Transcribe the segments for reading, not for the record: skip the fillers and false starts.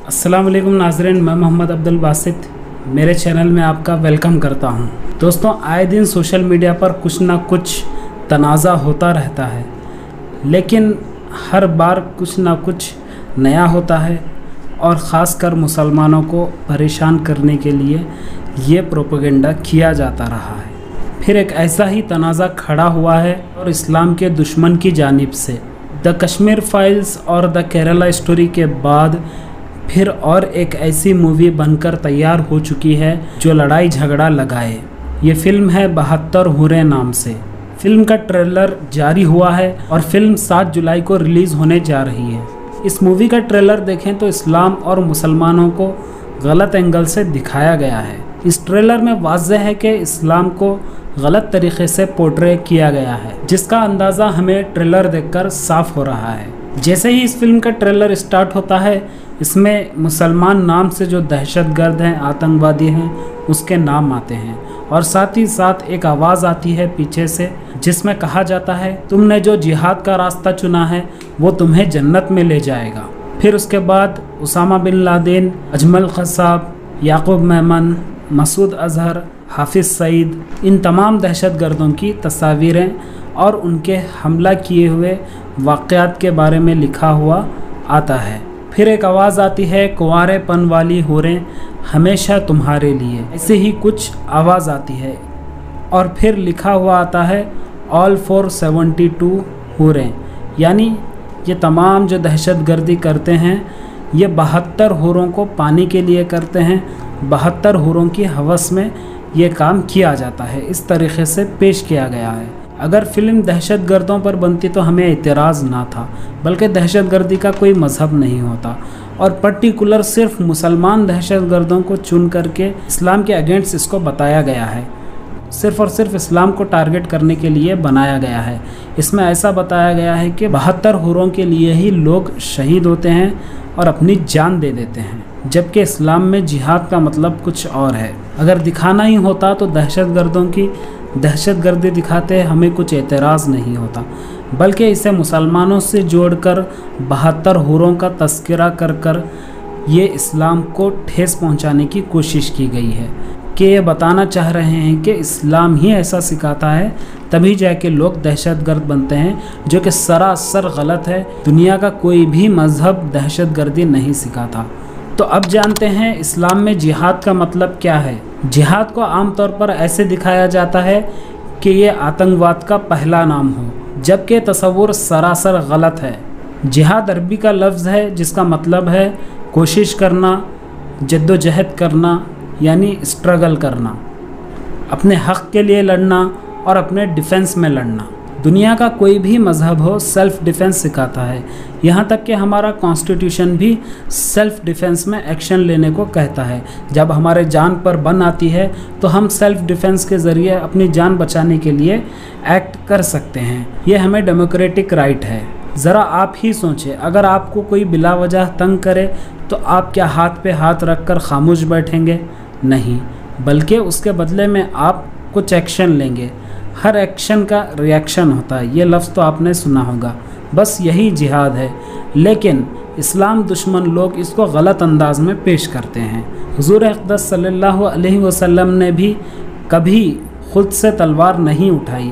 अस्सलाम वालेकुम नाज़रीन, मैं मोहम्मद अब्दुल बासित मेरे चैनल में आपका वेलकम करता हूं। दोस्तों, आए दिन सोशल मीडिया पर कुछ ना कुछ तनाज़ा होता रहता है, लेकिन हर बार कुछ ना कुछ नया होता है और ख़ासकर मुसलमानों को परेशान करने के लिए ये प्रोपेगेंडा किया जाता रहा है। फिर एक ऐसा ही तनाज़ा खड़ा हुआ है और इस्लाम के दुश्मन की जानिब से द कश्मीर फाइल्स और द केरला स्टोरी के बाद फिर और एक ऐसी मूवी बनकर तैयार हो चुकी है जो लड़ाई झगड़ा लगाए। ये फिल्म है 72 हूरें नाम से। फिल्म का ट्रेलर जारी हुआ है और फिल्म 7 जुलाई को रिलीज़ होने जा रही है। इस मूवी का ट्रेलर देखें तो इस्लाम और मुसलमानों को गलत एंगल से दिखाया गया है। इस ट्रेलर में वाज़ेह है कि इस्लाम को गलत तरीके से पोर्ट्रे किया गया है, जिसका अंदाज़ा हमें ट्रेलर देखकर साफ हो रहा है। जैसे ही इस फिल्म का ट्रेलर स्टार्ट होता है, इसमें मुसलमान नाम से जो दहशतगर्द हैं, आतंकवादी हैं, उसके नाम आते हैं और साथ ही साथ एक आवाज़ आती है पीछे से जिसमें कहा जाता है, तुमने जो जिहाद का रास्ता चुना है वो तुम्हें जन्नत में ले जाएगा। फिर उसके बाद उसामा बिन लादेन, अजमल क़साब, याकूब मेमन, मसूद अज़हर, हाफिज़ सईद, इन तमाम दहशतगर्दों की तस्वीरें और उनके हमला किए हुए वाक़यात के बारे में लिखा हुआ आता है। फिर एक आवाज़ आती है, कुंवारेपन वाली होरें हमेशा तुम्हारे लिए, ऐसे ही कुछ आवाज़ आती है और फिर लिखा हुआ आता है ऑल फॉर 72 होरें, यानी ये तमाम जो दहशतगर्दी करते हैं ये 72 होरों को पाने के लिए करते हैं। 72 होरों की हवस में ये काम किया जाता है। इस तरीक़े से पेश किया गया है। अगर फ़िल्म दहशतगर्दों पर बनती तो हमें एतराज़ ना था, बल्कि दहशतगर्दी का कोई मज़हब नहीं होता और पर्टिकुलर सिर्फ मुसलमान दहशतगर्दों को चुन करके इस्लाम के अगेंस्ट इसको बताया गया है। सिर्फ़ और सिर्फ इस्लाम को टारगेट करने के लिए बनाया गया है। इसमें ऐसा बताया गया है कि 72 हुरों के लिए ही लोग शहीद होते हैं और अपनी जान दे देते हैं, जबकि इस्लाम में जिहाद का मतलब कुछ और है। अगर दिखाना ही होता तो दहशतगर्दों की दहशतगर्दी दिखाते हमें कुछ एतराज़ नहीं होता, बल्कि इसे मुसलमानों से जोड़कर 72 हुरों का तस्करा कर कर ये इस्लाम को ठेस पहुंचाने की कोशिश की गई है कि ये बताना चाह रहे हैं कि इस्लाम ही ऐसा सिखाता है, तभी जाके लोग दहशतगर्द बनते हैं, जो कि सरासर गलत है। दुनिया का कोई भी मज़हब दहशतगर्दी नहीं सिखाता। तो अब जानते हैं इस्लाम में जिहाद का मतलब क्या है। जिहाद को आमतौर पर ऐसे दिखाया जाता है कि ये आतंकवाद का पहला नाम हो, जबकि तसव्वुर सरासर गलत है। जिहाद अरबी का लफ्ज़ है जिसका मतलब है कोशिश करना, जद्दोजहद करना, यानी स्ट्रगल करना, अपने हक़ के लिए लड़ना और अपने डिफेंस में लड़ना। दुनिया का कोई भी मज़हब हो सेल्फ़ डिफेंस सिखाता है। यहाँ तक कि हमारा कॉन्स्टिट्यूशन भी सेल्फ़ डिफेंस में एक्शन लेने को कहता है। जब हमारे जान पर बन आती है तो हम सेल्फ़ डिफेंस के ज़रिए अपनी जान बचाने के लिए एक्ट कर सकते हैं। ये हमें डेमोक्रेटिक राइट है। ज़रा आप ही सोचें, अगर आपको कोई बिला वजह तंग करे तो आप क्या हाथ पे हाथ रख कर खामोश बैठेंगे? नहीं, बल्कि उसके बदले में आप कुछ एक्शन लेंगे। हर एक्शन का रिएक्शन होता है, ये लफ्ज़ तो आपने सुना होगा। बस यही जिहाद है, लेकिन इस्लाम दुश्मन लोग इसको गलत अंदाज में पेश करते हैं। हुज़ूर अक़दस सल्लल्लाहु अलैहि वसल्लम ने भी कभी ख़ुद से तलवार नहीं उठाई,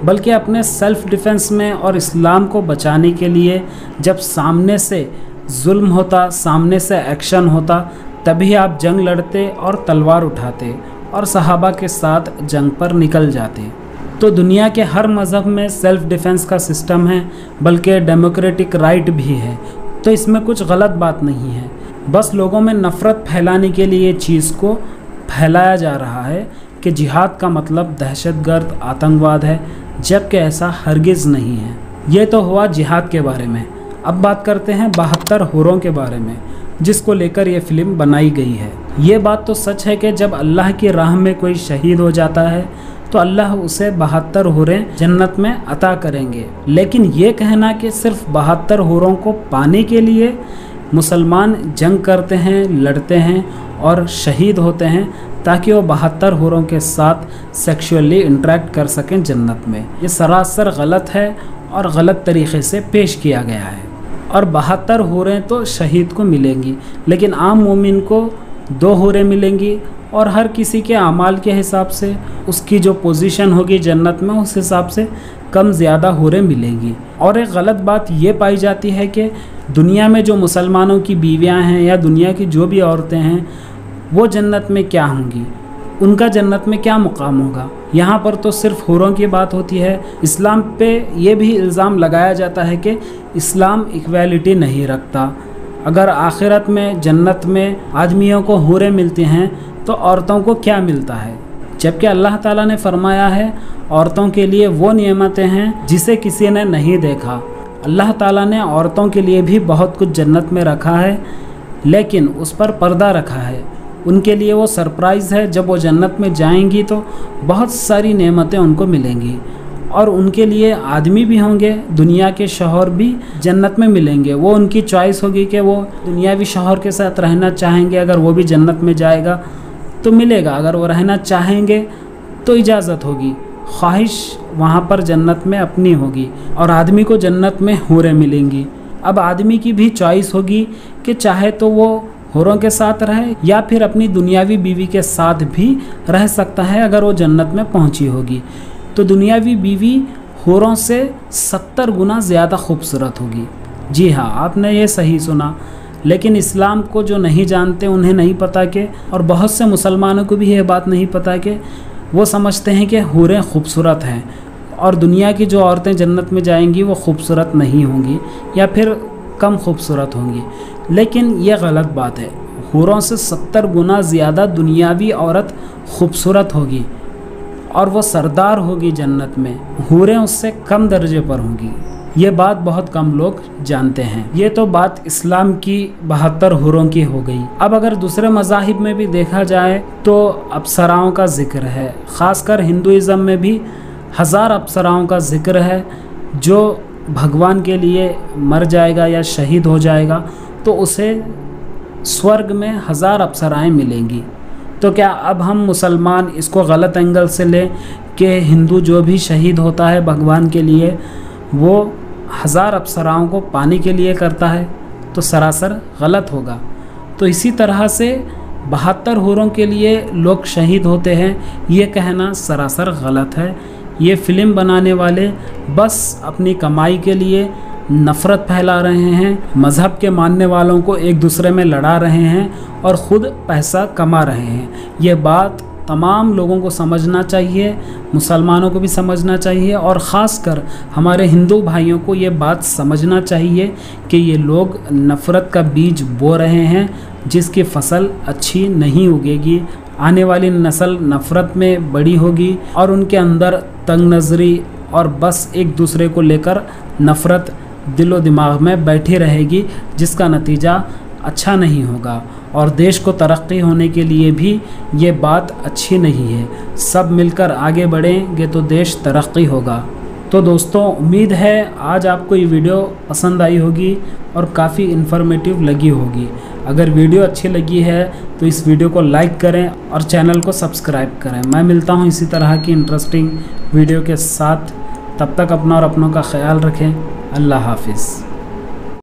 बल्कि अपने सेल्फ़ डिफेंस में और इस्लाम को बचाने के लिए जब सामने से जुल्म होता, सामने से एक्शन होता, तभी आप जंग लड़ते और तलवार उठाते और सहाबा के साथ जंग पर निकल जाते। तो दुनिया के हर मज़हब में सेल्फ़ डिफेंस का सिस्टम है, बल्कि डेमोक्रेटिक राइट भी है। तो इसमें कुछ गलत बात नहीं है। बस लोगों में नफ़रत फैलाने के लिए चीज़ को फैलाया जा रहा है कि जिहाद का मतलब दहशतगर्द आतंकवाद है, जबकि ऐसा हरगिज़ नहीं है। ये तो हुआ जिहाद के बारे में। अब बात करते हैं 72 हुरों के बारे में, जिसको लेकर ये फ़िल्म बनाई गई है। ये बात तो सच है कि जब अल्लाह की राह में कोई शहीद हो जाता है तो अल्लाह उसे 72 हुरें जन्नत में अता करेंगे। लेकिन ये कहना कि सिर्फ 72 हुरों को पाने के लिए मुसलमान जंग करते हैं, लड़ते हैं और शहीद होते हैं ताकि वो 72 हुरों के साथ सेक्सुअली इंटरेक्ट कर सकें जन्नत में, ये सरासर गलत है और गलत तरीक़े से पेश किया गया है। और 72 हूरें तो शहीद को मिलेंगी, लेकिन आम मोमिन को 2 हूरें मिलेंगी और हर किसी के अमाल के हिसाब से उसकी जो पोजीशन होगी जन्नत में उस हिसाब से कम ज़्यादा हूरें मिलेंगी। और एक गलत बात ये पाई जाती है कि दुनिया में जो मुसलमानों की बीवियां हैं या दुनिया की जो भी औरतें हैं वो जन्नत में क्या होंगी, उनका जन्नत में क्या मुकाम होगा। यहाँ पर तो सिर्फ हूरों की बात होती है। इस्लाम पे ये भी इल्ज़ाम लगाया जाता है कि इस्लाम इक्वालिटी नहीं रखता। अगर आखिरत में जन्नत में आदमियों को हूरें मिलती हैं तो औरतों को क्या मिलता है, जबकि अल्लाह ताला ने फरमाया है औरतों के लिए वो नियमतें हैं जिसे किसी ने नहीं देखा। अल्लाह ताला ने औरतों के लिए भी बहुत कुछ जन्नत में रखा है, लेकिन उस पर पर्दा रखा है। उनके लिए वो सरप्राइज़ है, जब वो जन्नत में जाएंगी तो बहुत सारी नेमतें उनको मिलेंगी। और उनके लिए आदमी भी होंगे, दुनिया के शौहर भी जन्नत में मिलेंगे। वो उनकी चॉइस होगी कि वो दुनियावी शौहर के साथ रहना चाहेंगे, अगर वो भी जन्नत में जाएगा तो मिलेगा, अगर वो रहना चाहेंगे तो इजाज़त होगी। ख्वाहिश वहाँ पर जन्नत में अपनी होगी और आदमी को जन्नत में हूरें मिलेंगी। अब आदमी की भी चॉइस होगी कि चाहे तो वो हूरों के साथ रहे या फिर अपनी दुनियावी बीवी के साथ भी रह सकता है अगर वो जन्नत में पहुंची होगी। तो दुनियावी बीवी हूरों से 70 गुना ज़्यादा खूबसूरत होगी। जी हाँ, आपने ये सही सुना। लेकिन इस्लाम को जो नहीं जानते उन्हें नहीं पता कि, और बहुत से मुसलमानों को भी ये बात नहीं पता कि वो समझते हैं कि हूरें खूबसूरत हैं और दुनिया की जो औरतें जन्नत में जाएंगी वो खूबसूरत नहीं होंगी या फिर कम खूबसूरत होंगी। लेकिन ये गलत बात है। हूरों से 70 गुना ज़्यादा दुनियावी औरत खूबसूरत होगी और वो सरदार होगी जन्नत में। हूरें उससे कम दर्जे पर होंगी। ये बात बहुत कम लोग जानते हैं। ये तो बात इस्लाम की 72 हूरों की हो गई। अब अगर दूसरे मज़ाहिब में भी देखा जाए तो अप्सराओं का जिक्र है। ख़ासकर हिंदुइज़म में भी 1000 अप्सराओं का जिक्र है। जो भगवान के लिए मर जाएगा या शहीद हो जाएगा तो उसे स्वर्ग में 1000 अप्सराएँ मिलेंगी। तो क्या अब हम मुसलमान इसको गलत एंगल से लें कि हिंदू जो भी शहीद होता है भगवान के लिए वो 1000 अप्सराओं को पाने के लिए करता है, तो सरासर गलत होगा। तो इसी तरह से 72 हूरों के लिए लोग शहीद होते हैं, ये कहना सरासर गलत है। ये फ़िल्म बनाने वाले बस अपनी कमाई के लिए नफ़रत फैला रहे हैं, मज़हब के मानने वालों को एक दूसरे में लड़ा रहे हैं और ख़ुद पैसा कमा रहे हैं। ये बात तमाम लोगों को समझना चाहिए, मुसलमानों को भी समझना चाहिए और ख़ासकर हमारे हिंदू भाइयों को ये बात समझना चाहिए कि ये लोग नफ़रत का बीज बो रहे हैं जिसकी फसल अच्छी नहीं उगेगी। आने वाली नस्ल नफ़रत में बड़ी होगी और उनके अंदर तंग नज़री और बस एक दूसरे को लेकर नफ़रत दिलो दिमाग में बैठी रहेगी, जिसका नतीजा अच्छा नहीं होगा और देश को तरक्की होने के लिए भी ये बात अच्छी नहीं है। सब मिलकर आगे बढ़ेंगे तो देश तरक्की होगा। तो दोस्तों, उम्मीद है आज आपको ये वीडियो पसंद आई होगी और काफ़ी इन्फॉर्मेटिव लगी होगी। अगर वीडियो अच्छी लगी है तो इस वीडियो को लाइक करें और चैनल को सब्सक्राइब करें। मैं मिलता हूँ इसी तरह की इंटरेस्टिंग वीडियो के साथ। तब तक अपना और अपनों का ख्याल रखें। अल्लाह हाफिज़।